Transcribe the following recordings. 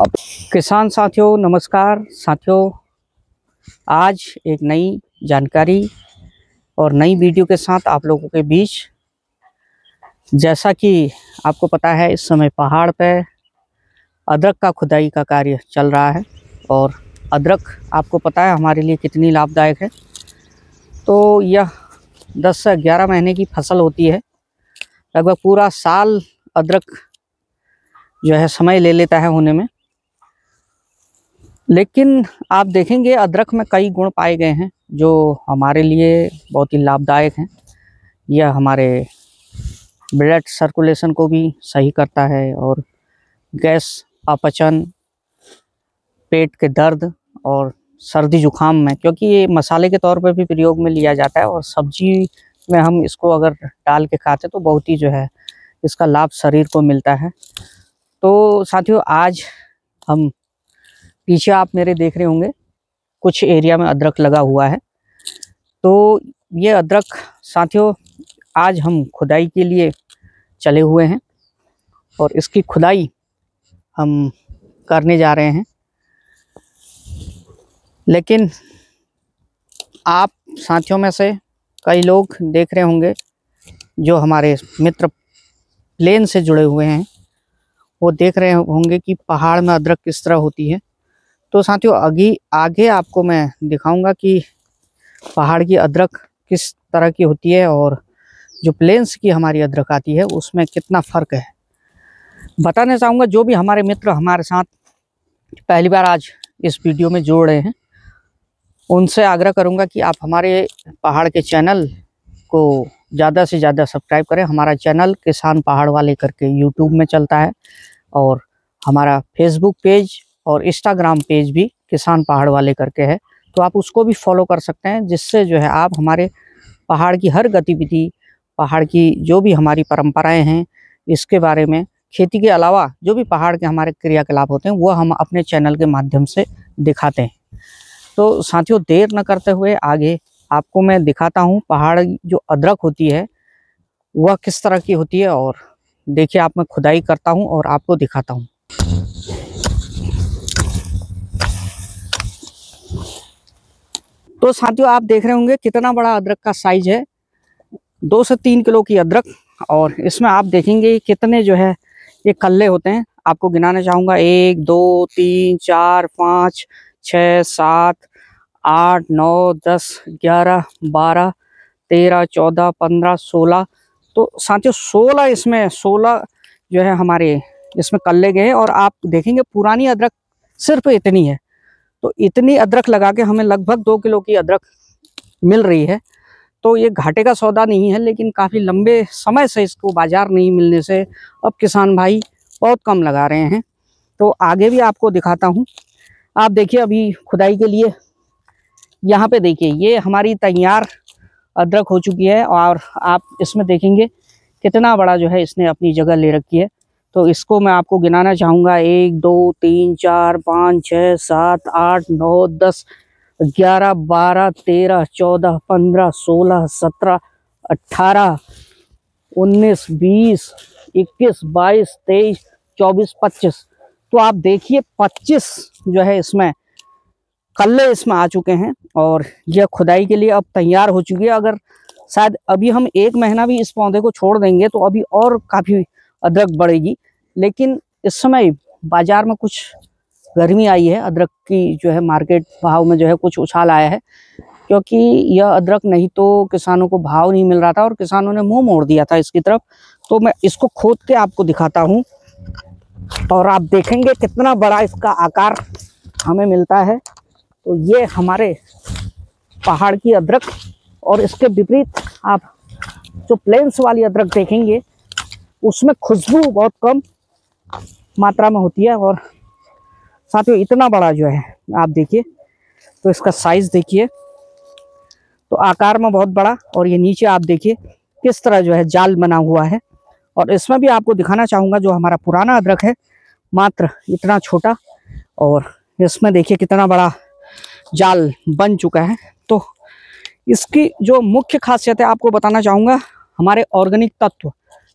अब किसान साथियों नमस्कार साथियों, आज एक नई जानकारी और नई वीडियो के साथ आप लोगों के बीच। जैसा कि आपको पता है इस समय पहाड़ पे अदरक का खुदाई का कार्य चल रहा है और अदरक आपको पता है हमारे लिए कितनी लाभदायक है। तो यह 10 से 11 महीने की फसल होती है, लगभग पूरा साल अदरक जो है समय ले लेता है होने में। लेकिन आप देखेंगे अदरक में कई गुण पाए गए हैं जो हमारे लिए बहुत ही लाभदायक हैं। यह हमारे ब्लड सर्कुलेशन को भी सही करता है और गैस, अपचन, पेट के दर्द और सर्दी जुकाम में, क्योंकि ये मसाले के तौर पर भी प्रयोग में लिया जाता है और सब्जी में हम इसको अगर डाल के खाते तो बहुत ही जो है इसका लाभ शरीर को मिलता है। तो साथियों आज हम पीछे आप मेरे देख रहे होंगे कुछ एरिया में अदरक लगा हुआ है। तो ये अदरक साथियों आज हम खुदाई के लिए चले हुए हैं और इसकी खुदाई हम करने जा रहे हैं। लेकिन आप साथियों में से कई लोग देख रहे होंगे जो हमारे मित्र प्लेन से जुड़े हुए हैं, वो देख रहे होंगे कि पहाड़ में अदरक किस तरह होती है। तो साथियों आगे आपको मैं दिखाऊंगा कि पहाड़ की अदरक किस तरह की होती है और जो प्लेन्स की हमारी अदरक आती है उसमें कितना फ़र्क है। बताना चाहूँगा जो भी हमारे मित्र हमारे साथ पहली बार आज इस वीडियो में जोड़ रहे हैं, उनसे आग्रह करूँगा कि आप हमारे पहाड़ के चैनल को ज़्यादा से ज़्यादा सब्सक्राइब करें। हमारा चैनल किसान पहाड़ वाले करके यूट्यूब में चलता है और हमारा फेसबुक पेज और इंस्टाग्राम पेज भी किसान पहाड़ वाले करके है, तो आप उसको भी फॉलो कर सकते हैं, जिससे जो है आप हमारे पहाड़ की हर गतिविधि, पहाड़ की जो भी हमारी परंपराएं हैं, इसके बारे में, खेती के अलावा जो भी पहाड़ के हमारे क्रियाकलाप होते हैं वो हम अपने चैनल के माध्यम से दिखाते हैं। तो साथियों देर न करते हुए आगे आपको मैं दिखाता हूँ पहाड़ जो अदरक होती है वह किस तरह की होती है। और देखिए आप मैं खुदाई करता हूँ और आपको दिखाता हूँ। तो साथियों आप देख रहे होंगे कितना बड़ा अदरक का साइज है, 2 से 3 किलो की अदरक। और इसमें आप देखेंगे कितने जो है ये कल्ले होते हैं। आपको गिनाना चाहूँगा 1 2 3 4 5 6 7 8 9 10 11 12 13 14 15 16। तो साथियों 16 जो है हमारे इसमें कल्ले गए हैं। और आप देखेंगे पुरानी अदरक सिर्फ इतनी है, तो इतनी अदरक लगा के हमें लगभग 2 किलो की अदरक मिल रही है। तो ये घाटे का सौदा नहीं है, लेकिन काफ़ी लंबे समय से इसको बाज़ार नहीं मिलने से अब किसान भाई बहुत कम लगा रहे हैं। तो आगे भी आपको दिखाता हूँ। आप देखिए अभी खुदाई के लिए यहाँ पे देखिए ये हमारी तैयार अदरक हो चुकी है और आप इसमें देखेंगे कितना बड़ा जो है इसने अपनी जगह ले रखी है। तो इसको मैं आपको गिनाना चाहूँगा 1 2 3 4 5 6 7 8 9 10 11 12 13 14 15 16 17 18 19 20 21 22 23 24 25। तो आप देखिए 25 जो है इसमें कल्ले इसमें आ चुके हैं और यह खुदाई के लिए अब तैयार हो चुकी है। अगर शायद अभी हम 1 महीना भी इस पौधे को छोड़ देंगे तो अभी और काफ़ी अदरक बढ़ेगी। लेकिन इस समय बाज़ार में कुछ गर्मी आई है, अदरक की जो है मार्केट भाव में जो है कुछ उछाल आया है, क्योंकि यह अदरक नहीं तो किसानों को भाव नहीं मिल रहा था और किसानों ने मुंह मोड़ दिया था इसकी तरफ। तो मैं इसको खोद के आपको दिखाता हूँ और आप देखेंगे कितना बड़ा इसका आकार हमें मिलता है। तो ये हमारे पहाड़ की अदरक। और इसके विपरीत आप जो प्लेन्स वाली अदरक देखेंगे उसमें खुशबू बहुत कम मात्रा में होती है। और साथियों इतना बड़ा जो है आप देखिए, तो इसका साइज देखिए, तो आकार में बहुत बड़ा। और ये नीचे आप देखिए किस तरह जो है जाल बना हुआ है। और इसमें भी आपको दिखाना चाहूँगा जो हमारा पुराना अदरक है मात्र इतना छोटा, और इसमें देखिए कितना बड़ा जाल बन चुका है। तो इसकी जो मुख्य खासियत है आपको बताना चाहूँगा, हमारे ऑर्गेनिक तत्व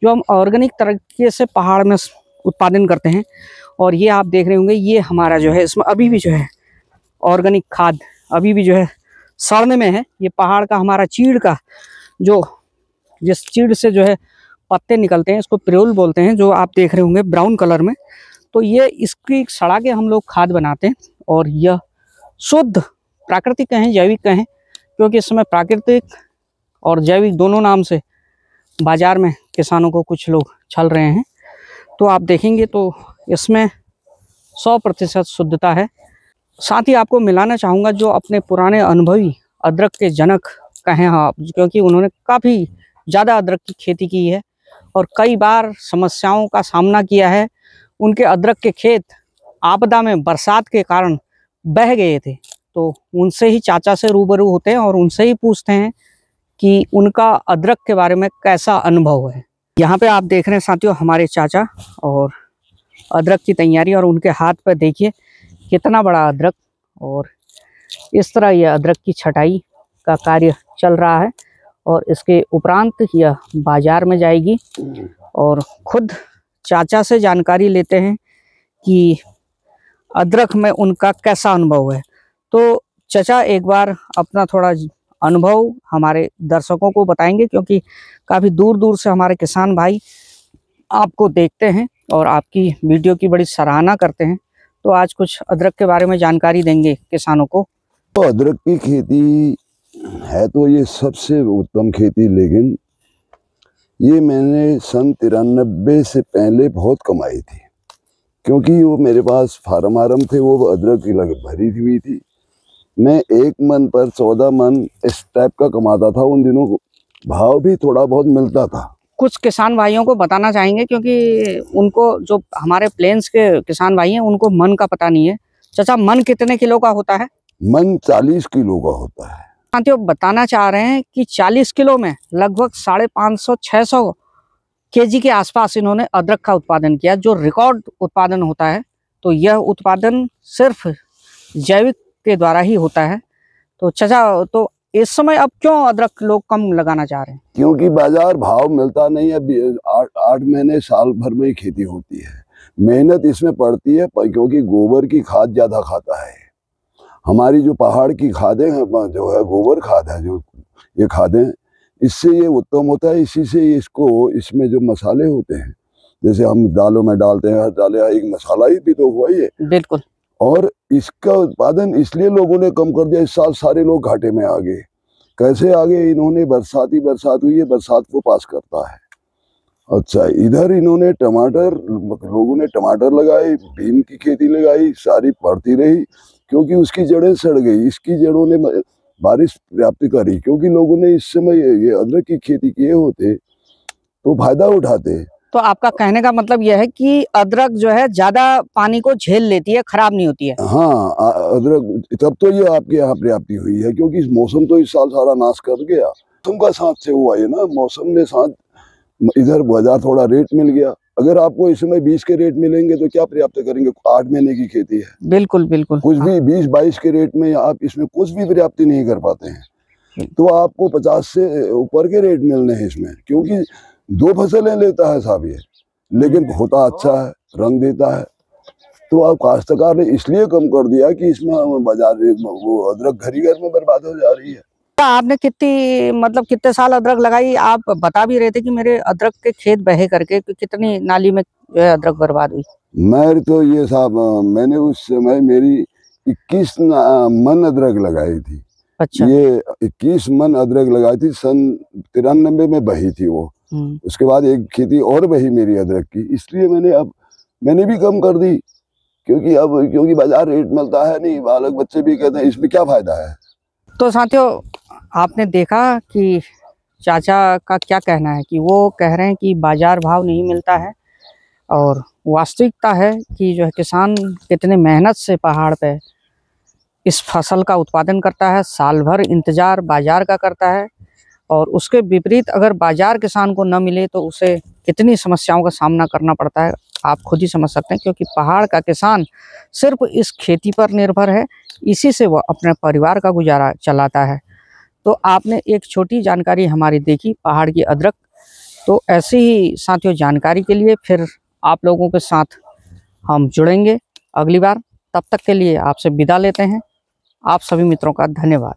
जो हम ऑर्गेनिक तरीके से पहाड़ में उत्पादन करते हैं और ये आप देख रहे होंगे, ये हमारा जो है इसमें अभी भी जो है ऑर्गेनिक खाद अभी भी जो है सड़ने में है। ये पहाड़ का हमारा चीड़ का जो जिस चीड़ से जो है पत्ते निकलते हैं, इसको प्रेउल बोलते हैं, जो आप देख रहे होंगे ब्राउन कलर में। तो ये इसकी सड़ा के हम लोग खाद बनाते हैं और यह शुद्ध प्राकृतिक कहें जैविक कहें, क्योंकि इस समय प्राकृतिक और जैविक दोनों नाम से बाज़ार में किसानों को कुछ लोग छल रहे हैं। तो आप देखेंगे तो इसमें 100% शुद्धता है। साथ ही आपको मिलाना चाहूँगा जो अपने पुराने अनुभवी अदरक के जनक कहें आप, क्योंकि उन्होंने काफ़ी ज़्यादा अदरक की खेती की है और कई बार समस्याओं का सामना किया है। उनके अदरक के खेत आपदा में बरसात के कारण बह गए थे। तो उनसे ही चाचा से रूबरू होते हैं और उनसे ही पूछते हैं कि उनका अदरक के बारे में कैसा अनुभव है। यहाँ पे आप देख रहे हैं साथियों हमारे चाचा और अदरक की तैयारी, और उनके हाथ पर देखिए कितना बड़ा अदरक, और इस तरह यह अदरक की छटाई का कार्य चल रहा है। और इसके उपरांत यह बाज़ार में जाएगी और खुद चाचा से जानकारी लेते हैं कि अदरक में उनका कैसा अनुभव है। तो चाचा एक बार अपना थोड़ा अनुभव हमारे दर्शकों को बताएंगे, क्योंकि काफ़ी दूर दूर से हमारे किसान भाई आपको देखते हैं और आपकी वीडियो की बड़ी सराहना करते हैं। तो आज कुछ अदरक के बारे में जानकारी देंगे किसानों को। तो अदरक की खेती है तो ये सबसे उत्तम खेती, लेकिन ये मैंने सन 93 से पहले बहुत कमाई थी, क्योंकि वो मेरे पास फार्म आरम थे, वो अदरक की लग भरी हुई थी। मैं 1 मन पर 14 मन इस टाइप का कमाता था। उन दिनों भाव भी थोड़ा बहुत मिलता था। कुछ किसान भाइयों को बताना चाहेंगे, क्योंकि उनको जो हमारे प्लेन्स के किसान भाई हैं उनको मन का पता नहीं है। चाचा मन कितने किलो का होता है? मन 40 किलो का होता है। साथियों बताना चाह रहे हैं कि 40 किलो में लगभग 550-600 केजी के आसपास इन्होंने अदरक का उत्पादन किया, जो रिकॉर्ड उत्पादन होता है। तो यह उत्पादन सिर्फ जैविक के द्वारा ही होता है। तो चाचा तो इस समय अब क्यों अदरक लोग कम लगाना चाह रहे हैं? क्योंकि बाजार भाव मिलता नहीं है। 8 महीने साल भर में ही खेती होती है, मेहनत इसमें पड़ती है, क्योंकि गोबर की खाद ज़्यादा खाता है। हमारी जो पहाड़ की खादें हैं, जो है गोबर खाद है, जो ये खादें, इससे ये उत्तम होता है। इसी से इसको, इसमें जो मसाले होते हैं, जैसे हम दालों में डालते हैं, डाले एक मसाला ही भी तो हुआ ये। बिल्कुल। और इसका उत्पादन इसलिए लोगों ने कम कर दिया। इस साल सारे लोग घाटे में आ गए। कैसे आ गए? इन्होंने बरसात हुई है, बरसात को पास करता है। अच्छा, इधर इन्होंने टमाटर, लोगों ने टमाटर लगाए, बीन की खेती लगाई, सारी पड़ती रही, क्योंकि उसकी जड़ें सड़ गई। इसकी जड़ों ने बारिश प्राप्त करी, क्योंकि लोगों ने इस समय ये अदरक की खेती किए होते तो फायदा उठाते। तो आपका कहने का मतलब यह है कि अदरक जो है ज्यादा पानी को झेल लेती है, खराब नहीं होती है। हाँ, अदरक तब तो ये आपके यहाँ प्राप्ति हुई है, क्योंकि इस मौसम तो इस साल सारा नाश कर गया। मौसम का साथ से हुआ है ना, मौसम ने साथ, इधर बाजार थोड़ा रेट मिल गया। अगर आपको इस समय 20 के रेट मिलेंगे तो क्या प्राप्त करेंगे? 8 महीने की खेती है। बिल्कुल बिल्कुल। कुछ भी 20-22 के रेट में आप इसमें कुछ भी प्राप्ति नहीं कर पाते हैं। तो आपको 50 से ऊपर के रेट मिलने हैं इसमें, क्योंकि 2 फसलें लेता है साहब ये, लेकिन होता अच्छा है, रंग देता है। तो आप काश्तकार ने इसलिए कम कर दिया कि इसमें बाजार वो अदरक घर ही घर में बर्बाद हो जा रही है। आपने कितने साल अदरक लगाई? आप बता भी रहे थे कि मेरे अदरक के खेत बहे करके, तो कितनी नाली में जो है अदरक बर्बाद हुई? मैं तो ये साहब, मैंने उस समय मेरी 21 मन अदरक लगाई थी। अच्छा। ये 21 मन अदरक लगाई थी, सन 93 में बही थी वो। उसके बाद एक खेती और बही मेरी अदरक की, इसलिए मैंने भी कम कर दी, क्योंकि बाजार रेट मिलता है नहीं। बालक बच्चे भी कहते हैं इसमें क्या फायदा है। तो साथियों आपने देखा कि चाचा का क्या कहना है, कि वो कह रहे हैं कि बाजार भाव नहीं मिलता है, और वास्तविकता है कि जो है किसान कितने मेहनत से पहाड़ पे इस फसल का उत्पादन करता है, साल भर इंतज़ार बाजार का करता है, और उसके विपरीत अगर बाजार किसान को न मिले तो उसे कितनी समस्याओं का सामना करना पड़ता है, आप खुद ही समझ सकते हैं। क्योंकि पहाड़ का किसान सिर्फ इस खेती पर निर्भर है, इसी से वह अपने परिवार का गुजारा चलाता है। तो आपने एक छोटी जानकारी हमारी देखी पहाड़ की अदरक। तो ऐसे ही साथियों जानकारी के लिए फिर आप लोगों के साथ हम जुड़ेंगे अगली बार। तब तक के लिए आपसे विदा लेते हैं। आप सभी मित्रों का धन्यवाद।